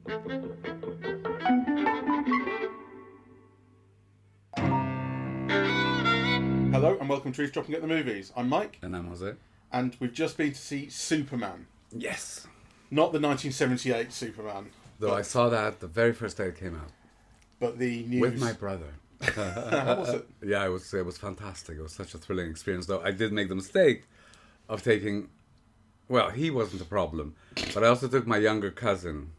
Hello and welcome to Eavesdropping at the Movies. I'm Mike. And I'm Jose. And we've just been to see Superman. Yes. Not the 1978 Superman. Though I saw that the very first day it came out. But the news... With my brother. How was it? Yeah, it was fantastic. It was such a thrilling experience. Though I did make the mistake of taking... Well, he wasn't the problem. But I also took my younger cousin,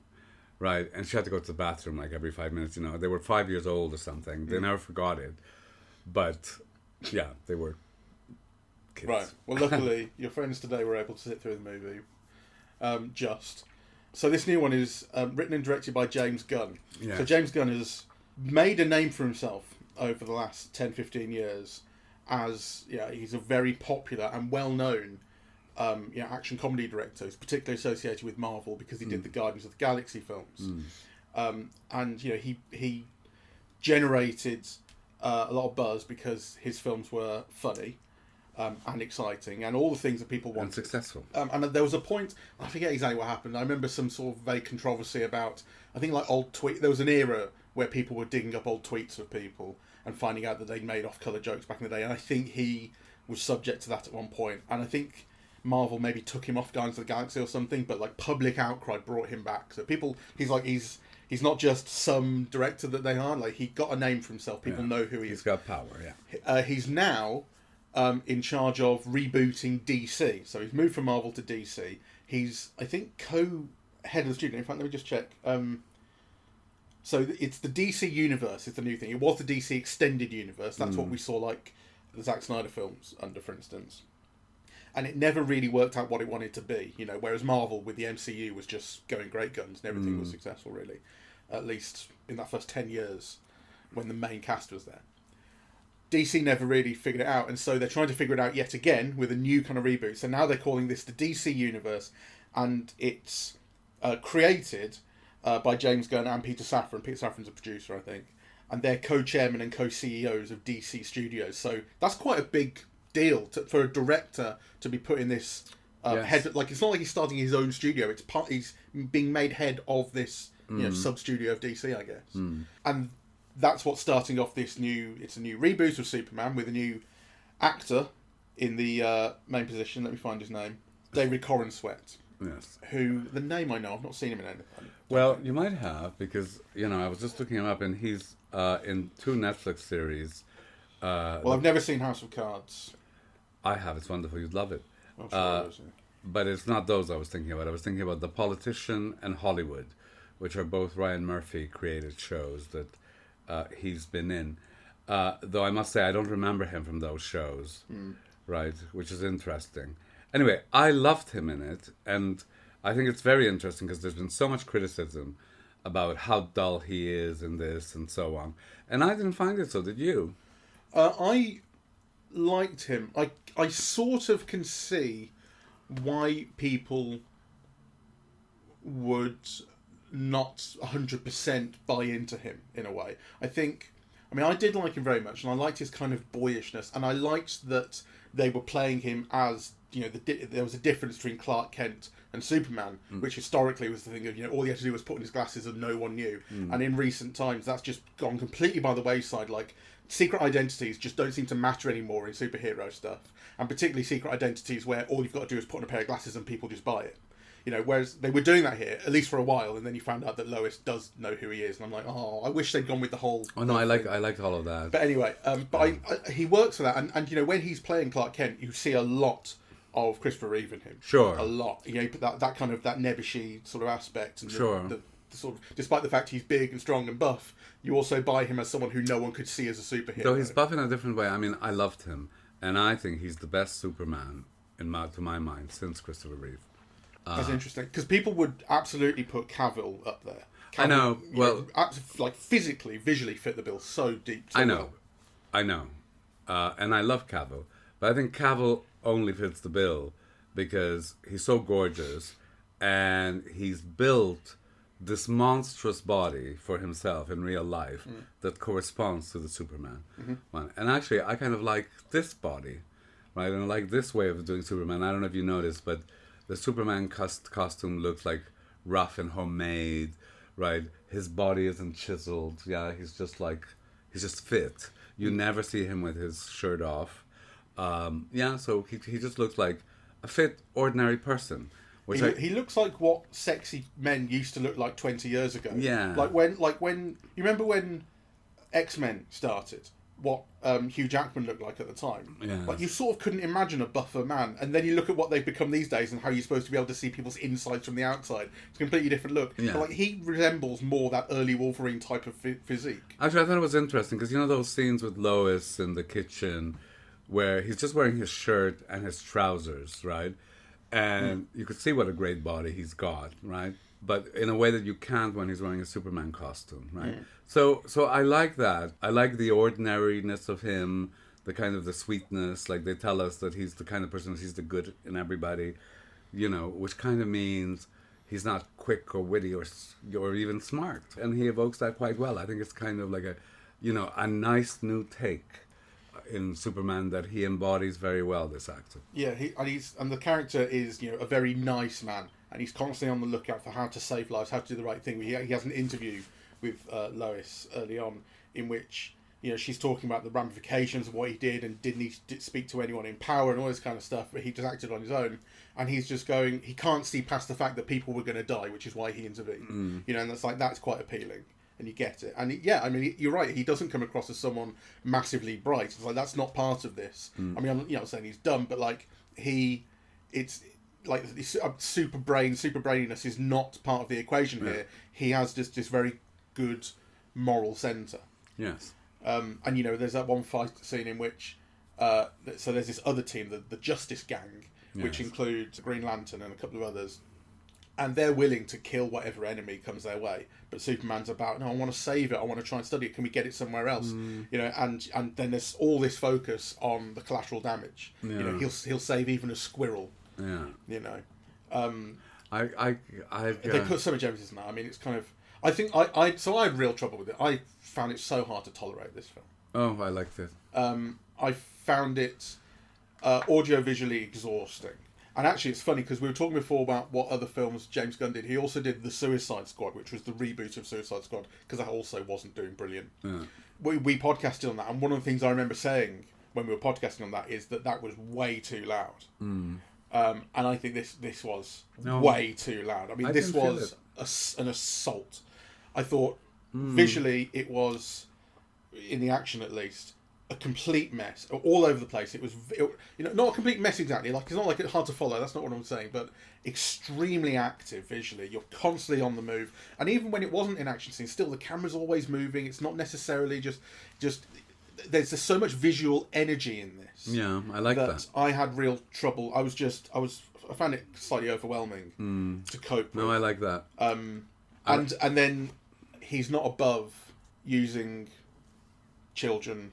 right? And she had to go to the bathroom like every 5 minutes, you know. They were 5 years old or something. They never forgot it. But, yeah, they were kids. Right. Well, luckily, your friends today were able to sit through the movie. So this new one is written and directed by James Gunn. Yeah. So James Gunn has made a name for himself over the last 10, 15 years as, he's a very popular and well-known action comedy director. He's particularly associated with Marvel because he did the Guardians of the Galaxy films. And, he generated a lot of buzz because his films were funny and exciting and all the things that people wanted. And successful. And there was a point, I forget exactly what happened. I remember some sort of vague controversy about, I think like old tweet. There was an era where people were digging up old tweets of people and finding out that they'd made off-colour jokes back in the day. And I think he was subject to that at one point. And I think Marvel maybe took him off Guardians of the Galaxy or something, but like public outcry brought him back. So people, he's not just some director that they are. Like he got a name for himself. People know who he is. He's got power, yeah. He's now in charge of rebooting DC. So he's moved from Marvel to DC. He's, I think, co-head of the studio. In fact, let me just check. So it's the DC universe is the new thing. It was the DC extended universe. That's what we saw like the Zack Snyder films under, for instance. And it never really worked out what it wanted to be, whereas Marvel with the MCU was just going great guns and everything was successful, really. At least in that first 10 years when the main cast was there. DC never really figured it out, and so they're trying to figure it out yet again with a new kind of reboot. So now they're calling this the DC Universe, and it's created by James Gunn and Peter Safran. Peter Safran's a producer, I think. And they're co-chairmen and co-CEOs of DC Studios. So that's quite a big deal for a director to be put in this head. Like, it's not like he's starting his own studio. He's being made head of this sub-studio of DC, I guess. And that's what's starting off it's a new reboot of Superman with a new actor in the main position. Let me find his name. David Corenswet. Yes. Who, the name I know, I've not seen him in anything. Well, you might have, because, I was just looking him up, and he's in 2 Netflix series. I've never seen House of Cards. I have. It's wonderful. You'd love it. I'm sure it is, But it's not those I was thinking about. I was thinking about The Politician and Hollywood, which are both Ryan Murphy created shows that he's been in. Though I must say, I don't remember him from those shows, right? Which is interesting. Anyway, I loved him in it, and I think it's very interesting because there's been so much criticism about how dull he is in this and so on. And I didn't find it so. Did you? I liked him. I sort of can see why people would not 100% buy into him in a way. I did like him very much, and I liked his kind of boyishness, and I liked that they were playing him as, there was a difference between Clark Kent and Superman, which historically was the thing of, all he had to do was put on his glasses and no one knew. And in recent times, that's just gone completely by the wayside. Like, secret identities just don't seem to matter anymore in superhero stuff. And particularly secret identities where all you've got to do is put on a pair of glasses and people just buy it. Whereas they were doing that here, at least for a while, and then you found out that Lois does know who he is, and I'm like, I wish they'd gone with the whole... Oh, no, I liked all of that. But anyway, he works for that, and when he's playing Clark Kent, you see a lot of Christopher Reeve in him. Sure. A lot. That kind of, that nebbishy sort of aspect. And sure. The sort of, despite the fact he's big and strong and buff, you also buy him as someone who no one could see as a superhero. Though he's buff in a different way. I loved him, and I think he's the best Superman, to my mind, since Christopher Reeve. That's interesting, because people would absolutely put Cavill up there. Cavill, I know. Well, like physically, visually fit the bill so deep. I know, and I love Cavill, but I think Cavill only fits the bill because he's so gorgeous, and he's built this monstrous body for himself in real life that corresponds to the Superman one. And actually, I kind of like this body, right? And I like this way of doing Superman. I don't know if you noticed, but the Superman costume looks like rough and homemade, right? His body isn't chiseled. Yeah, he's just fit. You never see him with his shirt off. Yeah, so he just looks like a fit, ordinary person. He looks like what sexy men used to look like 20 years ago. Yeah. Like when you remember when X-Men started, what Hugh Jackman looked like at the time. Yeah. Like you sort of couldn't imagine a buffer man, and then you look at what they've become these days and how you're supposed to be able to see people's insides from the outside. It's a completely different look. Yeah. But like he resembles more that early Wolverine type of physique. Actually, I thought it was interesting because you know those scenes with Lois in the kitchen where he's just wearing his shirt and his trousers, right? And you could see what a great body he's got, right? But in a way that you can't when he's wearing a Superman costume, right? So I like that. I like the ordinariness of him, the kind of the sweetness. Like they tell us that he's the kind of person who sees the good in everybody, you know, which kind of means he's not quick or witty or even smart. And he evokes that quite well. I think it's kind of like a nice new take in Superman that he embodies very well, this actor. Yeah, and the character is, you know, a very nice man, and he's constantly on the lookout for how to save lives, how to do the right thing. He has an interview with Lois early on in which, you know, she's talking about the ramifications of what he did and didn't he speak to anyone in power and all this kind of stuff, but he just acted on his own, and he's just going, he can't see past the fact that people were going to die, which is why he intervened. You know, and that's quite appealing. And you get it. And yeah, I mean, you're right. He doesn't come across as someone massively bright. It's like, that's not part of this. I mean, I'm not saying he's dumb, but like it's like super braininess is not part of the equation here. He has just this very good moral centre. Yes. And you know, there's that one fight scene in which, so there's this other team, the Justice Gang, which includes Green Lantern and a couple of others. And they're willing to kill whatever enemy comes their way, but Superman's about, no, I want to save it. I want to try and study it. Can we get it somewhere else? You know, and then there's all this focus on the collateral damage. Yeah. You know, he'll save even a squirrel. Yeah. You know, they put so much emphasis on that. I mean, it's kind of. I think I had real trouble with it. I found it so hard to tolerate this film. Oh, I liked it. I found it audiovisually exhausting. And actually, it's funny because we were talking before about what other films James Gunn did. He also did The Suicide Squad, which was the reboot of Suicide Squad, because that also wasn't doing brilliant. Yeah. We podcasted on that, and one of the things I remember saying when we were podcasting on that is that was way too loud. And I think this was way too loud. I mean, this was an assault. I thought visually it was, in the action at least, a complete mess all over the place. It was, you know, not a complete mess exactly. Like, it's not like it's hard to follow. That's not what I'm saying. But extremely active visually. You're constantly on the move, and even when it wasn't in action scenes, still the camera's always moving. It's not necessarily just. There's so much visual energy in this. Yeah, I like that. I had real trouble. I found it slightly overwhelming to cope with. No, I like that. And then he's not above using children,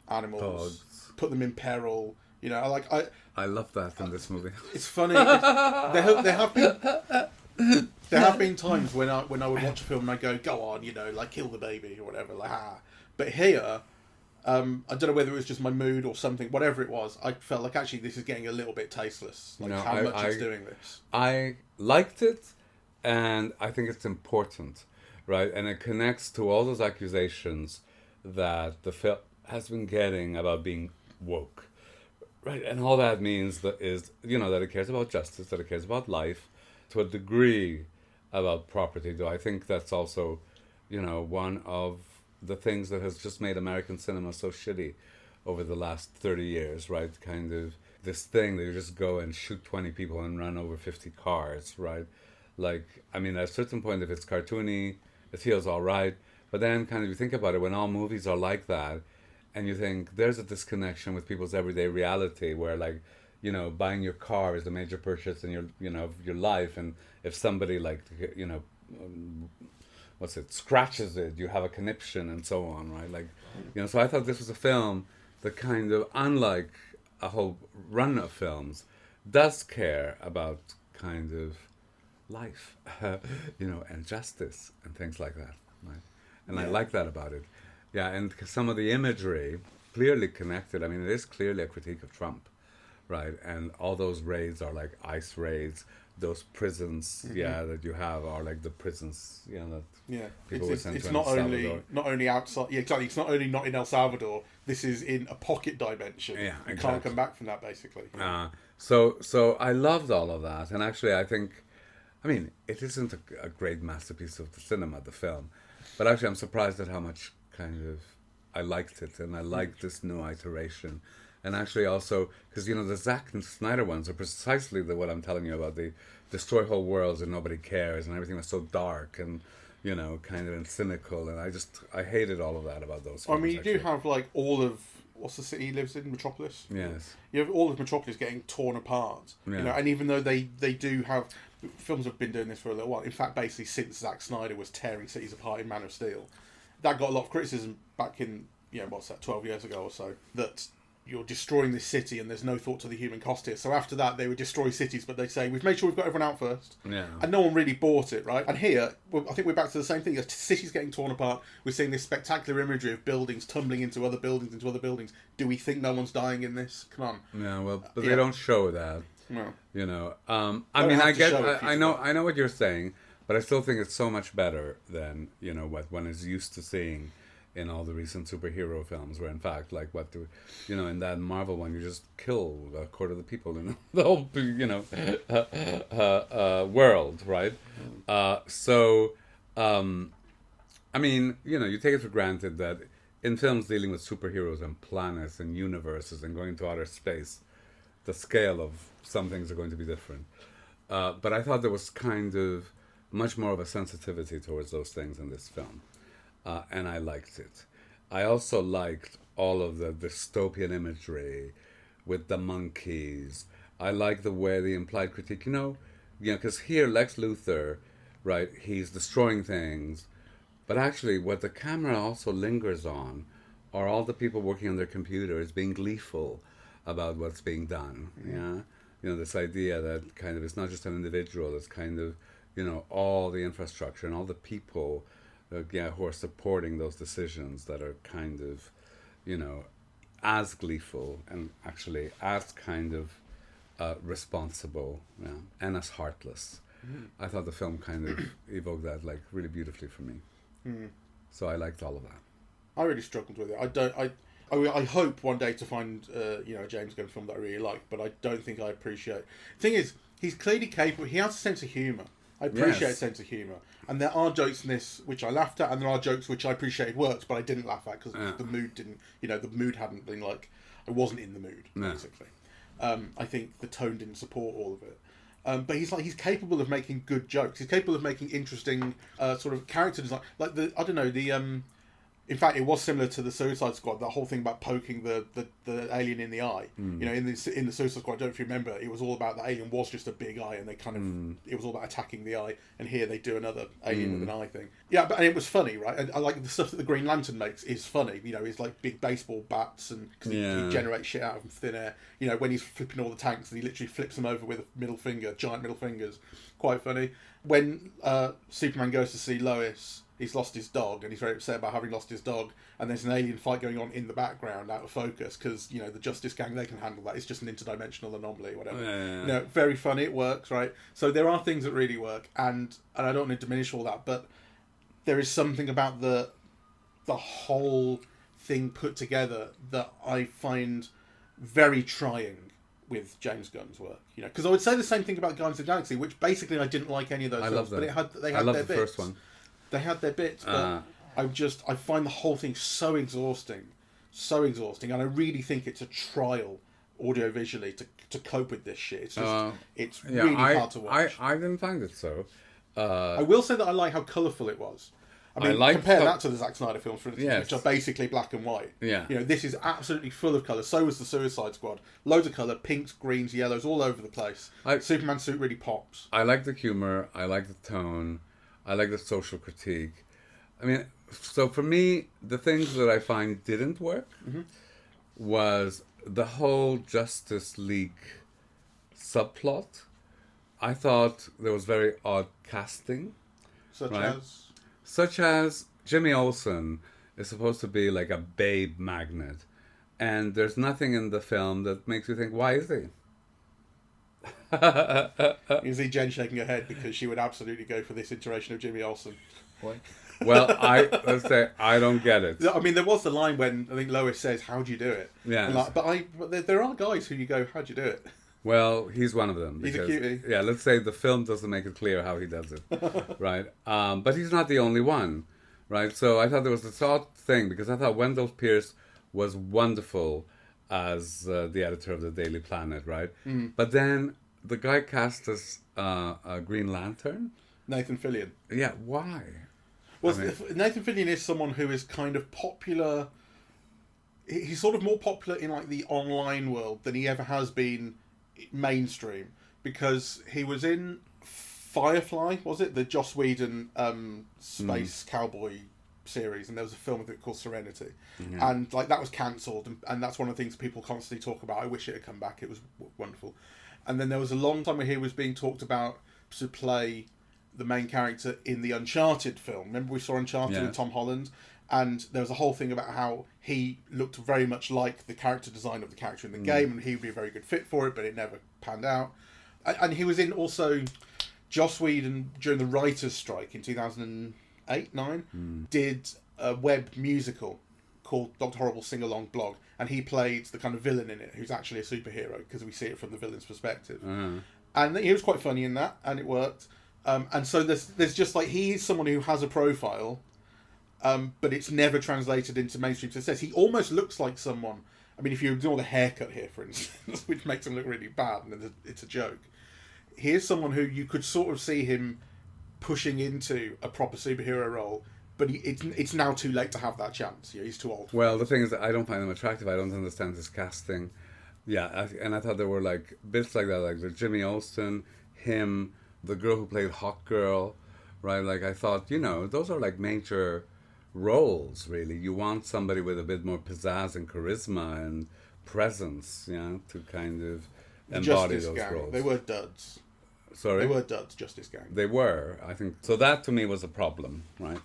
animals, dogs, put them in peril. You know, I love that in this movie. It's funny. There have been times when I would watch a film and I go on, you know, like kill the baby or whatever, like ah. But here, I don't know whether it was just my mood or something. Whatever it was, I felt like actually this is getting a little bit tasteless. Like how much it's doing this. I liked it, and I think it's important, right? And it connects to all those accusations that the film has been getting about being woke, right? And all that means is, you know, that it cares about justice, that it cares about life, to a degree about property. Though I think that's also, you know, one of the things that has just made American cinema so shitty over the last 30 years, right? Kind of this thing that you just go and shoot 20 people and run over 50 cars, right? Like, I mean, at a certain point, if it's cartoony, it feels all right. But then kind of you think about it, when all movies are like that, and you think there's a disconnection with people's everyday reality where, like, you know, buying your car is a major purchase in your, you know, your life. And if somebody, like, you know, scratches it, you have a conniption and so on, right? Like, you know, so I thought this was a film that kind of, unlike a whole run of films, does care about kind of life, you know, and justice and things like that, right? And I like that about it. Yeah, and some of the imagery clearly connected. I mean, it is clearly a critique of Trump, right? And all those raids are like ICE raids those prisons, that you have are like the prisons, that people were sent it's to not El only Salvador. not only outside. Yeah, exactly. It's not only not in El Salvador. This is in a pocket dimension. Yeah, you exactly. can't come back from that, basically. So I loved all of that, and actually I think, I mean, it isn't a great masterpiece of the cinema, the film, but actually I'm surprised at how much kind of I liked it, and I liked this new iteration. And actually also, because, the Zack Snyder ones are precisely what I'm telling you about, the destroy whole worlds and nobody cares, and everything was so dark and, kind of and cynical, and I hated all of that about those films. I mean, you do have, like, all of, what's the city he lives in, Metropolis? Yes. You have all of Metropolis getting torn apart, and even though they do have, films have been doing this for a little while, in fact, basically since Zack Snyder was tearing cities apart in Man of Steel, that got a lot of criticism back in, 12 years ago or so, that you're destroying this city and there's no thought to the human cost here. So after that, they would destroy cities, but they'd say, we've made sure we've got everyone out first. Yeah. And no one really bought it, right? And here, I think we're back to the same thing. The city's getting torn apart. We're seeing this spectacular imagery of buildings tumbling into other buildings, Do we think no one's dying in this? Come on. Yeah, well, but they don't show that. No. I mean, I know what you're saying, but I still think it's so much better than, what one is used to seeing in all the recent superhero films, where in fact, like in that Marvel one, you just kill a quarter of the people in the whole, world, right? I mean, you take it for granted that in films dealing with superheroes and planets and universes and going to outer space, the scale of some things are going to be different. But I thought there was kind of much more of a sensitivity towards those things in this film. And I liked it. I also liked all of the dystopian imagery with the monkeys. I like the way the implied critique, because here Lex Luthor, right, he's destroying things, but actually what the camera also lingers on are all the people working on their computers being gleeful about what's being done. This idea that kind of it's not just an individual, it's kind of, all the infrastructure and all the people who are supporting those decisions that are kind of, as gleeful and actually as kind of responsible, and as heartless. I thought the film kind of evoked that like really beautifully for me. So I liked all of that. I really struggled with it. I hope one day to find a James Gunn film that I really like, but I don't think I appreciate. The thing is, he's clearly capable. He has a sense of humour. I appreciate a sense of humour, and there are jokes in this which I laughed at, and there are jokes which I appreciated worked, but I didn't laugh at because the mood didn't. The mood hadn't been like I wasn't in the mood basically. I think the tone didn't support all of it. But he's capable of making good jokes. He's capable of making interesting sort of character design. Like in fact, it was similar to the Suicide Squad. That whole thing about poking the alien in the eye. In the Suicide Squad, I don't know if you remember, it was all about the alien was just a big eye, and they kind of it was all about attacking the eye. And here they do another alien with an eye thing. Yeah, and it was funny, right? And I like the stuff that the Green Lantern makes is funny. It's like big baseball bats, and cause he generates shit out of thin air. When he's flipping all the tanks, and he literally flips them over with a middle finger, giant middle fingers. Quite funny. When Superman goes to see Lois, he's lost his dog, and he's very upset about having lost his dog, and there's an alien fight going on in the background out of focus because the Justice Gang, they can handle that. It's just an interdimensional anomaly or whatever. Very funny. It works, right? So there are things that really work, and I don't want to diminish all that, but there is something about the whole thing put together that I find very trying with James Gunn's work, because I would say the same thing about Guardians of the Galaxy, which basically I didn't like any of those films, but they had their bits. First one. They had their bits, but I find the whole thing so exhausting, and I really think it's a trial audiovisually to cope with this shit. It's just it's really hard to watch. I didn't find it so. I will say that I like how colourful it was. I mean, compare that to the Zack Snyder films, for instance, which are basically black and white. Yeah. This is absolutely full of colour. So was the Suicide Squad. Loads of colour, pinks, greens, yellows, all over the place. Superman's suit really pops. I like the humour. I like the tone. I like the social critique. I mean, so for me, the things that I find didn't work was the whole Justice League subplot. I thought there was very odd casting. Such as Jimmy Olsen is supposed to be like a babe magnet, and there's nothing in the film that makes you think, why is he? You see Jen shaking her head because she would absolutely go for this iteration of Jimmy Olsen. What? Well, let's say I don't get it. I mean, there was the line when I think Lois says, "How do you do it?" Yeah. Like, but there are guys who you go, "How do you do it?" Well, he's one of them. He's a cutie. Yeah, let's say the film doesn't make it clear how he does it, right? But he's not the only one, right? So I thought there was this odd thing because I thought Wendell Pierce was wonderful as the editor of the Daily Planet, right? But then the guy cast as a Green Lantern. Nathan Fillion. Yeah, why? Well, Nathan Fillion is someone who is kind of popular. He's sort of more popular in like the online world than he ever has been mainstream, because he was in Firefly, was it the Joss Whedon space cowboy series, and there was a film with it called Serenity, and like that was cancelled, and that's one of the things people constantly talk about. I wish it had come back; it was wonderful. And then there was a long time where he was being talked about to play the main character in the Uncharted film. Remember we saw Uncharted with Tom Holland, and there was a whole thing about how he looked very much like the character design of the character in the game, and he'd be a very good fit for it, but it never panned out. And he was in also Joss Whedon during the writers' strike in 2008-9 did a web musical called Dr. Horrible Sing Along Blog, and he played the kind of villain in it who's actually a superhero because we see it from the villain's perspective. And he was quite funny in that, and it worked. And so there's just like, he's someone who has a profile, but it's never translated into mainstream success. He almost looks like someone, I mean, if you ignore the haircut here, for instance, which makes him look really bad, and it's a joke. Here's someone who you could sort of see him pushing into a proper superhero role, but it's now too late to have that chance. He's too old. Well, the thing is that I don't find him attractive. I don't understand his casting. Yeah, and I thought there were like bits like that, like the Jimmy Olsen, him, the girl who played Hawk Girl, right? Like I thought, those are like major roles, really. You want somebody with a bit more pizzazz and charisma and presence, to kind of embody those roles. They were duds. Sorry? They were duds, Justice Gang. They were, I think. So that to me was a problem, right?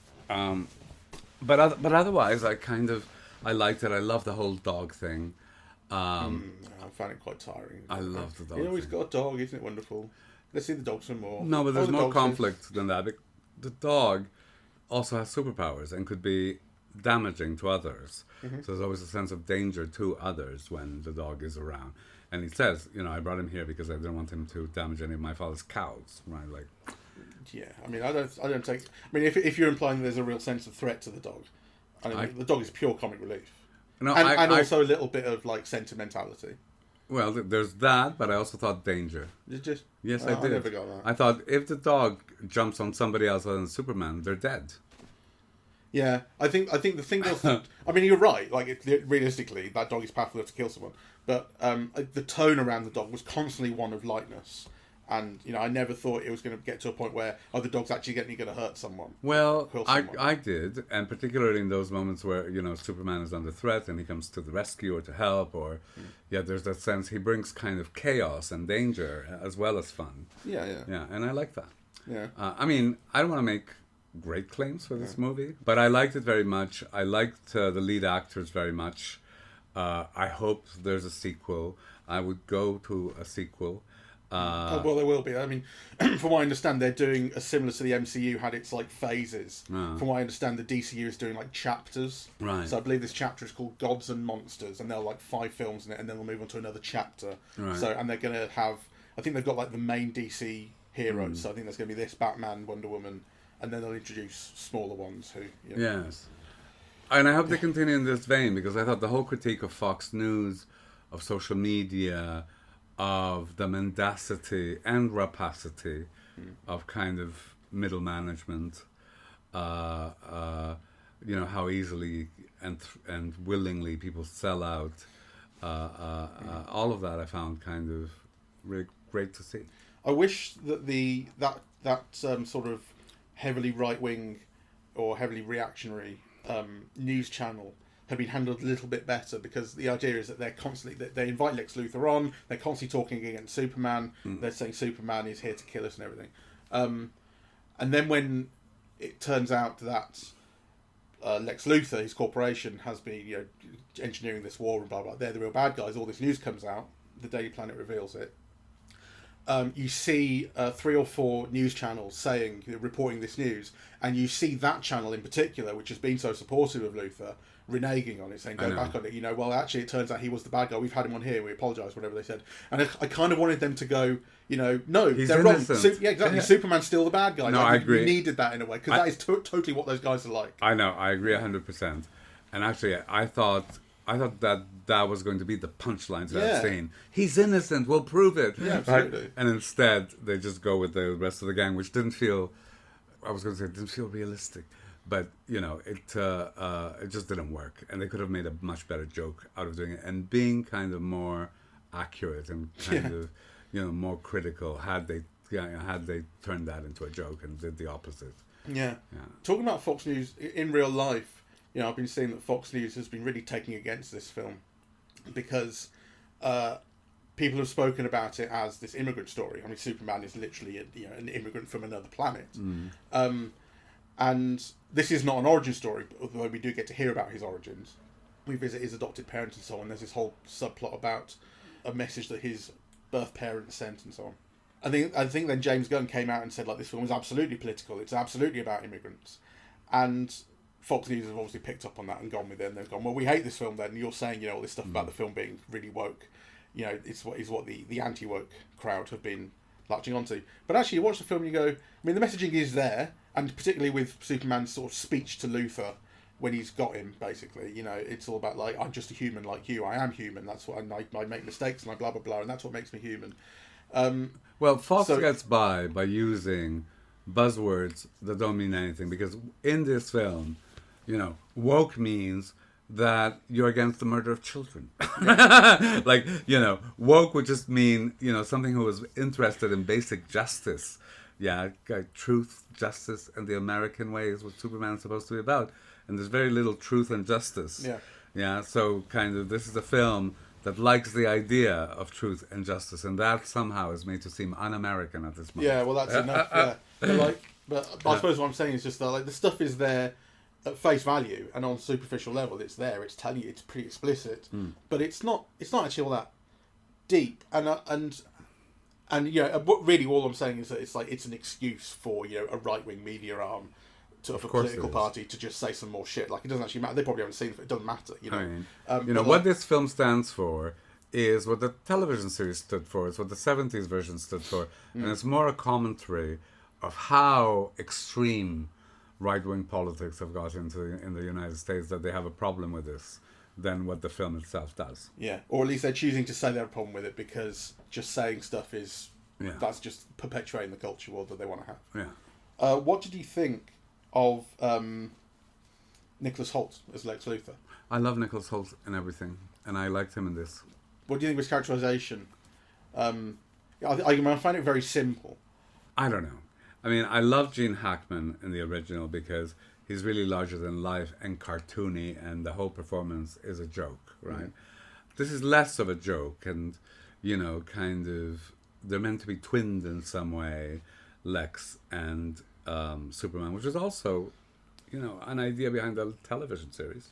But otherwise, I liked it. I love the whole dog thing. I found it quite tiring. I love the dog. He's got a dog, isn't it wonderful? Let's see the dog some more. No, but there's more conflict than that. The dog also has superpowers and could be damaging to others. So there's always a sense of danger to others when the dog is around. And he says, I brought him here because I didn't want him to damage any of my father's cows, right? Like, yeah, I mean, I don't take. I mean, if you're implying there's a real sense of threat to the dog, the dog is pure comic relief, and also a little bit of like sentimentality. Well, there's that, but I also thought danger. Did you? Yes, I did. I never got that. I thought if the dog jumps on somebody else other than Superman, they're dead. Yeah, I think the thing was that, I mean, you're right. Like realistically, that dog is powerful enough to kill someone, but the tone around the dog was constantly one of lightness. And, I never thought it was going to get to a point where, the dog's actually going to hurt someone. Well, I did, and particularly in those moments where, Superman is under threat and he comes to the rescue or to help, or, there's that sense he brings kind of chaos and danger as well as fun. Yeah. Yeah, and I like that. Yeah. I mean, I don't want to make great claims for this movie, but I liked it very much. I liked the lead actors very much. I hope there's a sequel. I would go to a sequel. Well, there will be. I mean, from what I understand, they're doing similar to the MCU had its like phases. From what I understand, the DCU is doing like chapters. Right. So I believe this chapter is called Gods and Monsters, and they're like 5 films in it, and then they'll move on to another chapter. Right. So, and they're going to have, I think they've got like the main DC heroes. So I think there's going to be this Batman, Wonder Woman, and then they'll introduce smaller ones who. Yes. And I hope they continue in this vein, because I thought the whole critique of Fox News, of social media, of the mendacity and rapacity of kind of middle management, how easily and willingly people sell out, all of that I found kind of really great to see. I wish that that sort of heavily right-wing or heavily reactionary news channel had been handled a little bit better, because the idea is that they invite Lex Luthor on, they're constantly talking against Superman, they're saying Superman is here to kill us and everything. And then when it turns out that Lex Luthor, his corporation, has been engineering this war and blah blah, they're the real bad guys, all this news comes out, the Daily Planet reveals it, you see 3 or 4 news channels reporting this news, and you see that channel in particular, which has been so supportive of Luthor, reneging on it, saying go back on it. Well, actually, it turns out he was the bad guy. We've had him on here. We apologise, whatever they said. And I kind of wanted them to go, no, he's they're innocent. wrong. Yeah, exactly. Yeah. Superman's still the bad guy. No, I agree. We needed that in a way, because that is totally what those guys are like. I know. I agree 100%. And actually, I thought that was going to be the punchline to that scene. He's innocent. We'll prove it. Yeah, absolutely. Right? And instead, they just go with the rest of the gang, which didn't feel. I was going to say it didn't feel realistic, but it just didn't work. And they could have made a much better joke out of doing it, and being kind of more accurate and kind of more critical had they turned that into a joke and did the opposite. Yeah. Talking about Fox News in real life. I've been seeing that Fox News has been really taking against this film because people have spoken about it as this immigrant story. I mean, Superman is literally an immigrant from another planet. And this is not an origin story, although we do get to hear about his origins. We visit his adopted parents and so on. There's this whole subplot about a message that his birth parents sent and so on. I think then James Gunn came out and said, this film is absolutely political. It's absolutely about immigrants. And Fox News have obviously picked up on that and gone with it, and they've gone, well, we hate this film then, and you're saying, all this stuff about the film being really woke, it's what the anti-woke crowd have been latching onto. But actually, you watch the film and you go, the messaging is there, and particularly with Superman's sort of speech to Luthor, when he's got him, basically, it's all about, I'm just a human like you, I am human, that's what I make mistakes, and I blah, blah, blah, and that's what makes me human. Well, Fox gets by using buzzwords that don't mean anything, because in this film, woke means that you're against the murder of children. Woke would just mean, something who was interested in basic justice. Truth, justice, and the American way is what Superman is supposed to be about. And there's very little truth and justice. So kind of, this is a film that likes the idea of truth and justice, and that somehow is made to seem un-American at this moment. Yeah, well, that's enough. But I suppose what I'm saying is just that the stuff is there at face value, and on superficial level, it's there. It's telling you, it's pretty explicit, but it's not actually all that deep. And really, all I'm saying is that it's an excuse for a right wing media arm of a political party to just say some more shit. It doesn't actually matter. They probably haven't seen it. It doesn't matter. What this film stands for is what the television series stood for. It's what the 70s version stood for, and it's more a commentary of how extreme right-wing politics have got in the United States, that they have a problem with this than what the film itself does. Yeah, or at least they're choosing to say they have a problem with it, because just saying stuff that's just perpetuating the culture war that they want to have. Yeah. What did you think of Nicholas Hoult as Lex Luthor? I love Nicholas Hoult in everything, and I liked him in this. What do you think of his characterization? I find it very simple. I don't know. I love Gene Hackman in the original because he's really larger than life and cartoony, and the whole performance is a joke, right? This is less of a joke, and, kind of, they're meant to be twinned in some way, Lex and Superman, which is also, an idea behind the television series,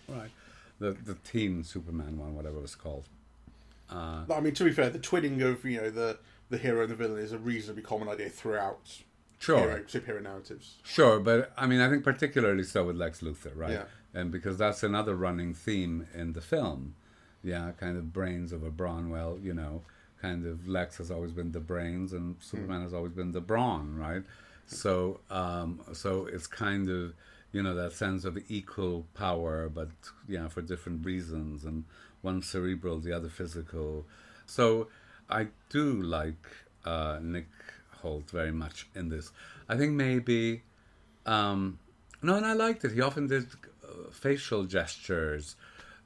right? The teen Superman one, whatever it was called. To be fair, the twinning of, the hero and the villain is a reasonably common idea throughout superhero narratives. Sure, but I think particularly so with Lex Luthor, right? Yeah. And because that's another running theme in the film. Yeah, kind of brains of a brawn. Well, kind of Lex has always been the brains and Superman has always been the brawn, right? So it's kind of, that sense of equal power, but, for different reasons, and one cerebral, the other physical. So I do like Nick Hoult very much in this. I think maybe... and I liked it. He often did facial gestures.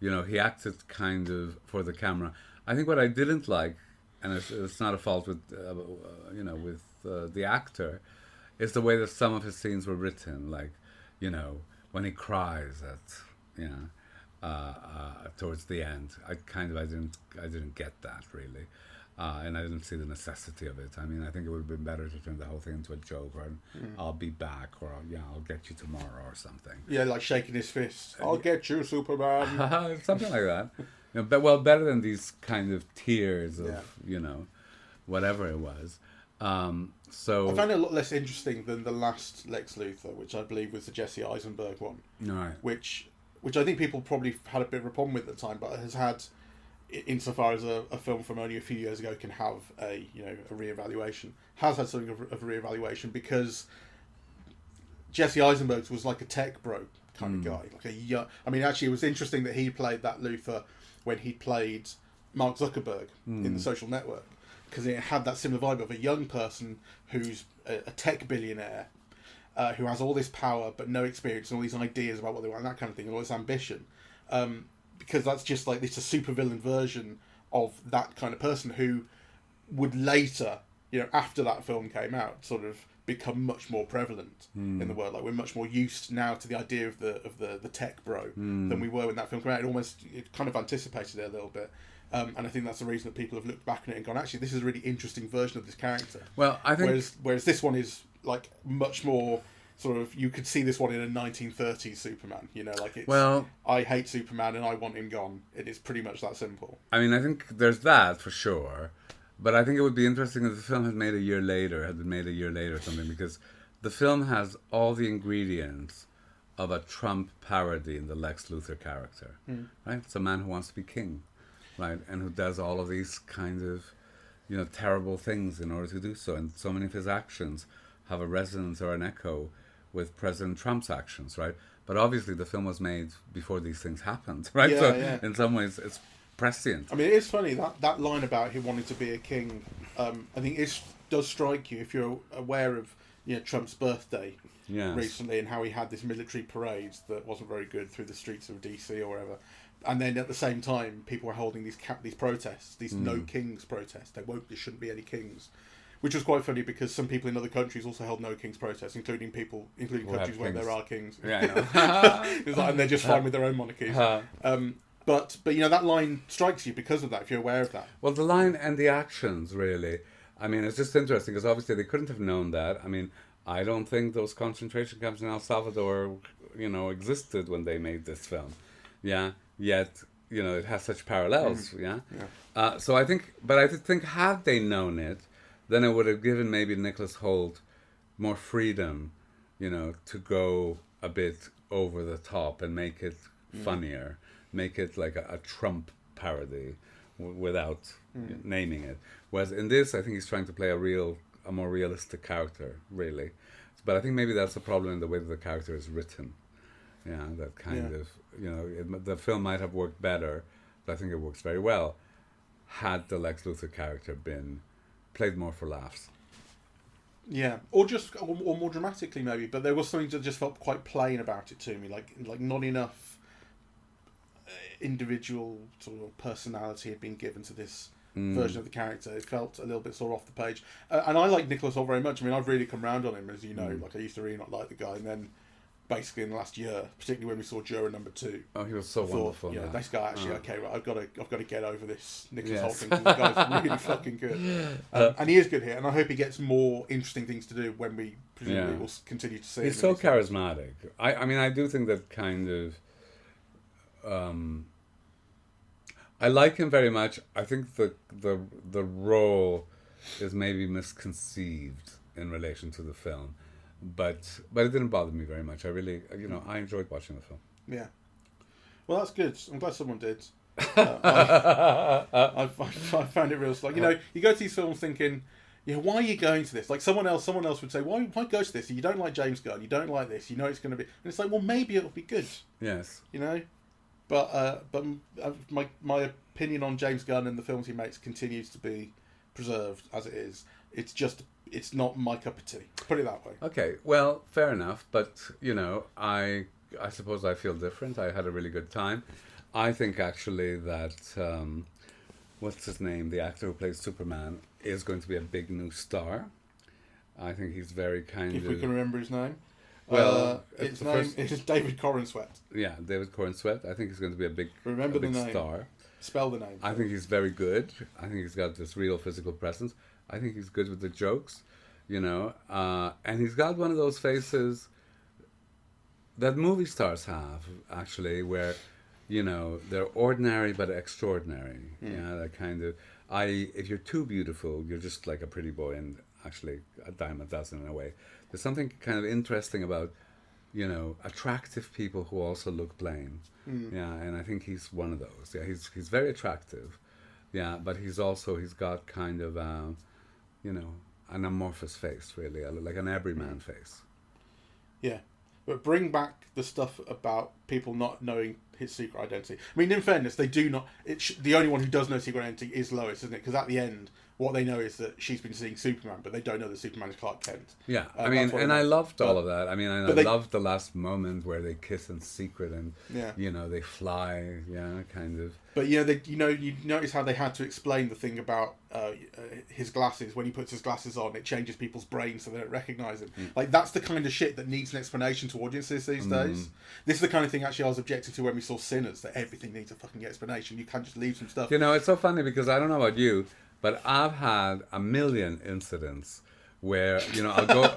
He acted kind of for the camera. I think what I didn't like, and it's not a fault with, with the actor, is the way that some of his scenes were written. When he cries towards the end. I didn't get that really. And I didn't see the necessity of it. I think it would have been better to turn the whole thing into a joke, or I'll be back, or I'll get you tomorrow, or something. Yeah, like shaking his fist. I'll get you, Superman. Something like that. But better than these kind of tears of whatever it was. I So, found it a lot less interesting than the last Lex Luthor, which I believe was the Jesse Eisenberg one, right. which I think people probably had a bit of a problem with at the time, but has had, insofar as a film from only a few years ago can have a reevaluation, has had something of a reevaluation, because Jesse Eisenberg was like a tech bro kind of guy, like a young. I mean, actually, it was interesting that he played that Luthor when he played Mark Zuckerberg in The Social Network, because it had that similar vibe of a young person who's a tech billionaire, who has all this power but no experience and all these ideas about what they want and that kind of thing and all this ambition, because that's just like it's a supervillain version of that kind of person who would later, after that film came out, sort of become much more prevalent in the world. Like, we're much more used now to the idea of the tech bro than we were when that film came out. It kind of anticipated it a little bit. And I think that's the reason that people have looked back on it and gone, actually, this is a really interesting version of this character. Well, I think... Whereas this one is, like, much more sort of... You could see this one in a 1930s Superman, like it's... Well... I hate Superman and I want him gone. It is pretty much that simple. I mean, I think there's that, for sure. But I think it would be interesting if the film had been made a year later or something, because the film has all the ingredients of a Trump parody in the Lex Luthor character, right? It's a man who wants to be king, right? And who does all of these kinds of, terrible things in order to do so. And so many of his actions have a resonance or an echo with President Trump's actions, right? But obviously the film was made before these things happened, right? Yeah, so yeah. in some ways it's prescient. I mean, it is funny, that line about him wanting to be a king, I think it does strike you if you're aware of Trump's birthday recently, and how he had this military parade that wasn't very good through the streets of DC or wherever. And then at the same time, people were holding these protests, these no kings protests. There shouldn't be any kings, which was quite funny because some people in other countries also held no kings protests, including countries where there are kings. Yeah, I know. And they're just fine with their own monarchies. But that line strikes you because of that, if you're aware of that. Well, the line and the actions, really. I mean, it's just interesting because obviously they couldn't have known that. I mean, I don't think those concentration camps in El Salvador, existed when they made this film. Yeah. Yet, it has such parallels. Yeah. So I think had they known it, then it would have given maybe Nicholas Hoult more freedom, to go a bit over the top and make it funnier. Make it like a Trump parody without naming it. Whereas in this, I think he's trying to play a more realistic character, really. But I think maybe that's the problem in the way that the character is written. Yeah, that kind of, the film might have worked better, but I think it works very well had the Lex Luthor character been played more for laughs. Yeah, or more dramatically maybe, but there was something that just felt quite plain about it to me, like not enough individual sort of personality had been given to this version of the character. It felt a little bit sort of off the page, and I like Nicholas Hoult very much. I mean, I've really come round on him, as you know. Like, I used to really not like the guy, and then basically in the last year, particularly when we saw Juror number 2, he was so wonderful. Yeah, this guy actually okay, right, I've got to get over this Nicholas Hoult thing, because the guy's really fucking good, and he is good here, and I hope he gets more interesting things to do when we presumably will continue to see him. He's so charismatic. I mean, I do think that kind of. I like him very much. I think the role is maybe misconceived in relation to the film, but it didn't bother me very much. I really, I enjoyed watching the film. Yeah, well, that's good. I'm glad someone did. I found it real. Like, you go to these films thinking, why are you going to this? Like, someone else would say, why go to this? You don't like James Gunn. You don't like this. It's going to be, and it's like, well, maybe it'll be good. Yes. But my opinion on James Gunn and the films he makes continues to be preserved as it is. It's not my cup of tea. Put it that way. Okay, well, fair enough. But I suppose I feel different. I had a really good time. I think actually that what's his name, the actor who plays Superman, is going to be a big new star. I think he's very kind of. If we can remember his name. Well, his name is David Corenswet. Yeah, David Corenswet. I think he's going to be a big star. Spell the name. I think he's very good. I think he's got this real physical presence. I think he's good with the jokes, and he's got one of those faces that movie stars have, actually, where, they're ordinary but extraordinary. Yeah, that kind of. If you're too beautiful, you're just like a pretty boy, and actually a dime a dozen in a way. There's something kind of interesting about, attractive people who also look plain. Yeah, and I think he's one of those. Yeah, he's very attractive. Yeah, but he's got kind of, an amorphous face, really, like an everyman face. Yeah. But bring back the stuff about people not knowing his secret identity. I mean, in fairness, they do not... the only one who does know secret identity is Lois, isn't it? Because at the end, what they know is that she's been seeing Superman, but they don't know that Superman is Clark Kent. Yeah, I loved all of that. I mean, I loved the last moment where they kiss in secret and, they fly, kind of. But, you notice how they had to explain the thing about his glasses. When he puts his glasses on, it changes people's brains so they don't recognise him. Like, that's the kind of shit that needs an explanation to audiences these days. This is the kind of thing, actually, I was objecting to when we saw Sinners, that everything needs a fucking explanation. You can't just leave some stuff. It's so funny because I don't know about you, but I've had a million incidents where, I'll go...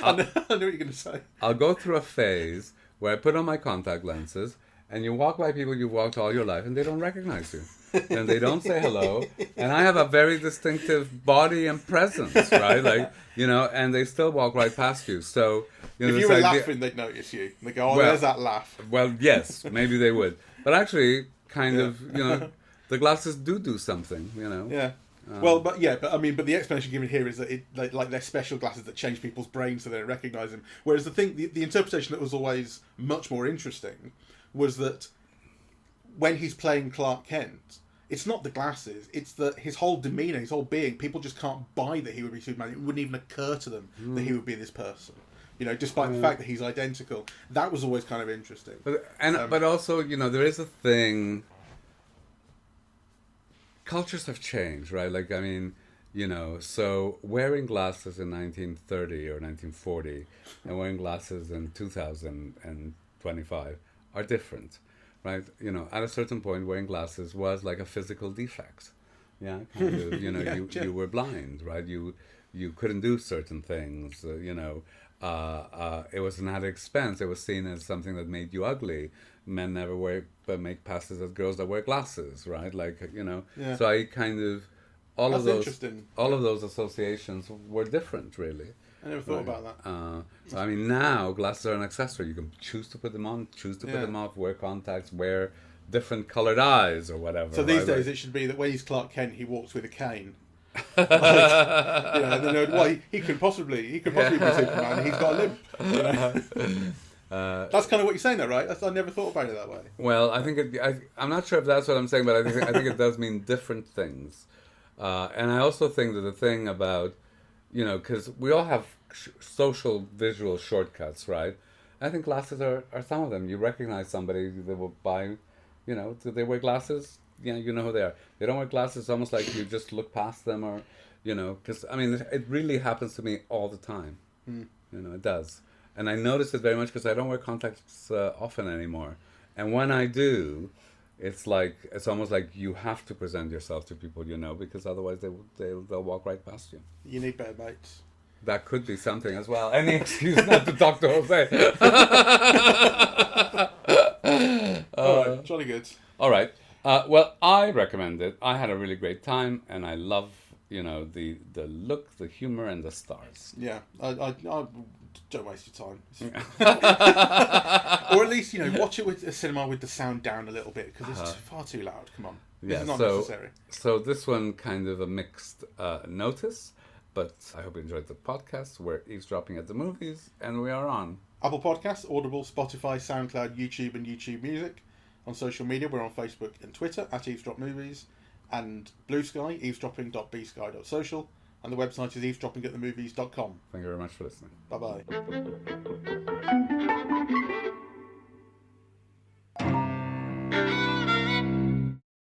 I know what you're going to say. I'll go through a phase where I put on my contact lenses and you walk by people you've walked all your life and they don't recognize you. And they don't say hello. And I have a very distinctive body and presence, right? Like, and they still walk right past you. So, if you were laughing, they'd notice you. They go, there's that laugh. Well, yes, maybe they would. But actually, kind of, the glasses do something, Yeah. But the explanation given here is that it like they're special glasses that change people's brains so they don't recognise him. Whereas the interpretation that was always much more interesting was that when he's playing Clark Kent, it's not the glasses, it's that his whole demeanour, his whole being, people just can't buy that he would be Superman. It wouldn't even occur to them that he would be this person. Despite the fact that he's identical. That was always kind of interesting. But also, there is a thing... Cultures have changed, right? Like, I mean, so wearing glasses in 1930 or 1940 and wearing glasses in 2025 are different, right? At a certain point, wearing glasses was like a physical defect. Yeah, kind of, you were blind, right? You couldn't do certain things, it was an added expense. It was seen as something that made you ugly. Men never make passes at girls that wear glasses, right? Like, So I kind of all of those associations were different, really. I never thought about that. I mean, now glasses are an accessory. You can choose to put them on, choose to put them off, wear contacts, wear different coloured eyes or whatever. So these days, it should be that when he's Clark Kent, he walks with a cane. And then he could possibly be Superman. He's got a limp. That's kind of what you're saying, though, right? I never thought about it that way. Well, I think I'm not sure if that's what I'm saying, but I think it does mean different things. And I also think that the thing about, because we all have social visual shortcuts, right? I think glasses are some of them. You recognize somebody, they will buy, do they wear glasses? Yeah, you know who they are. They don't wear glasses, it's almost like you just look past them or, because, I mean, it really happens to me all the time. It does. And I notice it very much because I don't wear contacts often anymore. And when I do, it's almost like you have to present yourself to people because otherwise they'll walk right past you. You need better mates. That could be something as well. Any excuse not to talk to Jose. All right, jolly good. All right. Well, I recommend it. I had a really great time, and I love the look, the humour, and the stars. Yeah, I don't waste your time. Or at least watch it with a cinema with the sound down a little bit because it's far too loud. Come on, it's not necessary. So this one kind of a mixed notice, but I hope you enjoyed the podcast. We're eavesdropping at the movies, and we are on Apple Podcasts, Audible, Spotify, SoundCloud, YouTube, and YouTube Music. On social media, we're on Facebook and Twitter at Eavesdrop Movies, and Blue Sky, eavesdropping.bsky.social, and the website is eavesdroppingatthemovies.com. Thank you very much for listening. Bye-bye.